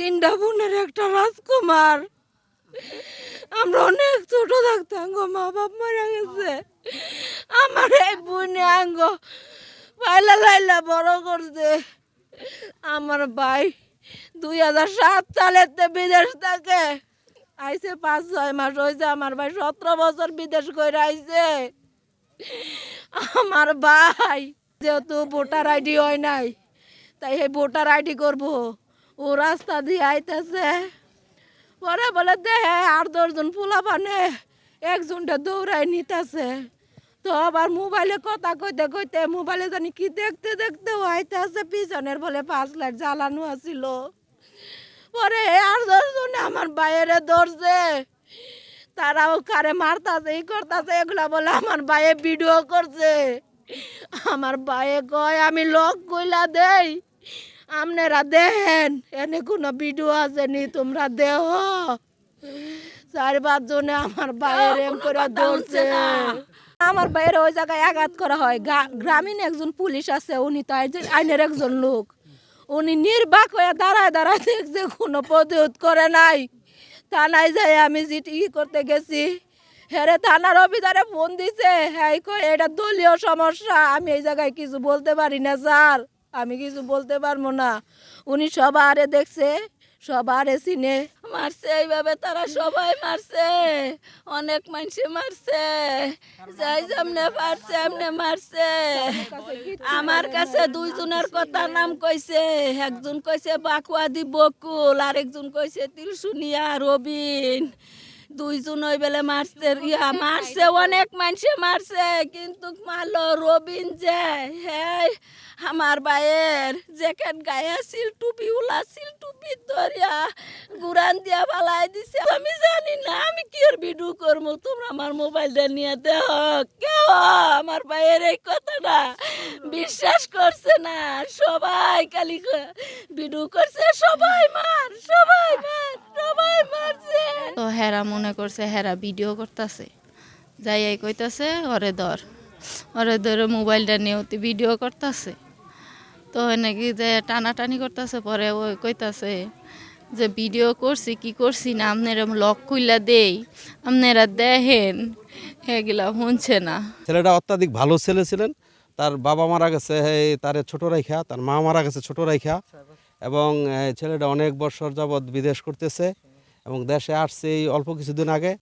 তিনটা বোনের একটা রাজকুমার। আমরা অনেক ছোট থাকতাম গো, মা বাপ মারা গেছে। আমার এই বোনে আঙ্গ পাইলা লাইলা বড় করছে। আমার ভাই 2007 সালেতে বিদেশ থাকে আইছে, 5-6 মাস হয়েছে। আমার ভাই 17 বছর বিদেশ করে আইছে। আমার ভাই যেহেতু ভোটার আইডি হয় নাই, তাই এই ভোটার আইডি করবো। ও রাস্তা দিয়ে আইতেছে, পরে বলে দেহে 8-10 জন পোলা পানে একজনটা দৌড়াই নিতেছে। তো আবার মোবাইলে কথা কইতে কইতে মোবাইলে জানি কি দেখতে দেখতে আইতেছে, পিছনের বলে 5 লাইট জ্বালানো আছিল। পরে 8-10 জনে আমার বাইরে ধরছে, তারাও কারে মারতাছে, ই করতেছে, এগুলা বলে আমার ভাইয়ে ভিডিও করছে। আমার ভাইয়ে কয় আমি লক কইলা দেই, আপনারা দেখেন এনে কোনো ভিডিও আছে নি, তোমরা দেহ। 4-5 জনে আমার ভাইয়ের এম করে ধরছে। আমার ভাইয়ের ওই জায়গায় আঘাত করা হয়। গ্রামীণ একজন পুলিশ আছে, উনি তো আইনের একজন লোক। উনি নির্বাক হয়ে দাঁড়ায় দাঁড়ায় দেখছে, কোনো প্রতিরোধ করে নাই। থানায় যাই আমি জিটি করতে গেছি, হ্যাঁ থানার অফিসারে ফোন দিছে, হ্যাঁ কয় এটা দলীয় সমস্যা, আমি এই জায়গায় কিছু বলতে পারি না স্যার, আমি কিছু বলতে পারবো না। উনি সবারে দেখছে, সবারে চিনে। মারছে এইভাবে, তারা সবাই মারছে, অনেক মানুষে মারছে, যাই যেমনে পারছে এমনে মারছে। আমার কাছে 2 জনের কথা নাম কইছে, একজন কইছে বাকুয়াদি বকুল, আর একজন কইছে তিলসুনিয়া রবিন। 2 জন ওই বেলে মারছে, মারছে অনেক মানুষে মারছে, কিন্তু মারলো রবিন যে, হ্যাঁ আমার ভাইয়ের জ্যাকেট গায়ে ছিল, টুপি উলা ছিল, টুপি ধরিয়া গুরান দিয়া ফালাই দিছে। আমি জানি না আমি কি আর ভিডিও করবো, তোমরা আমার মোবাইলটা নিয়ে দেহ। কেউ আমার ভাইয়ের এই কথাটা বিশ্বাস করছে না, সবাই খালি ভিডিও করছে, সবাই মার, সবাই মার, সবাই মারছে। তো হেরা মনে করছে হেরা ভিডিও করতেছে, যাই কইতাছে ওরে ধরে মোবাইলটা নিয়ে ওতে ভিডিও করতেছে। তো নাকি যে টানাটানি করতেছে, পরে ওই কইতাছে যে ভিডিও করছি কি করছি না, আপনারা লক খুইলা দেই, আপনারা দেখেন। এগুলা শুনছে না। ছেলেটা অত্যাধিক ভালো ছেলে ছিলেন। তার বাবা মারা গেছে তার ছোট রাইখা, তার মা মারা গেছে ছোট রাইখা, এবং ছেলেটা অনেক বছর যাবৎ বিদেশ করতেছে এবং দেশে আসছে এই অল্প কিছুদিন আগে।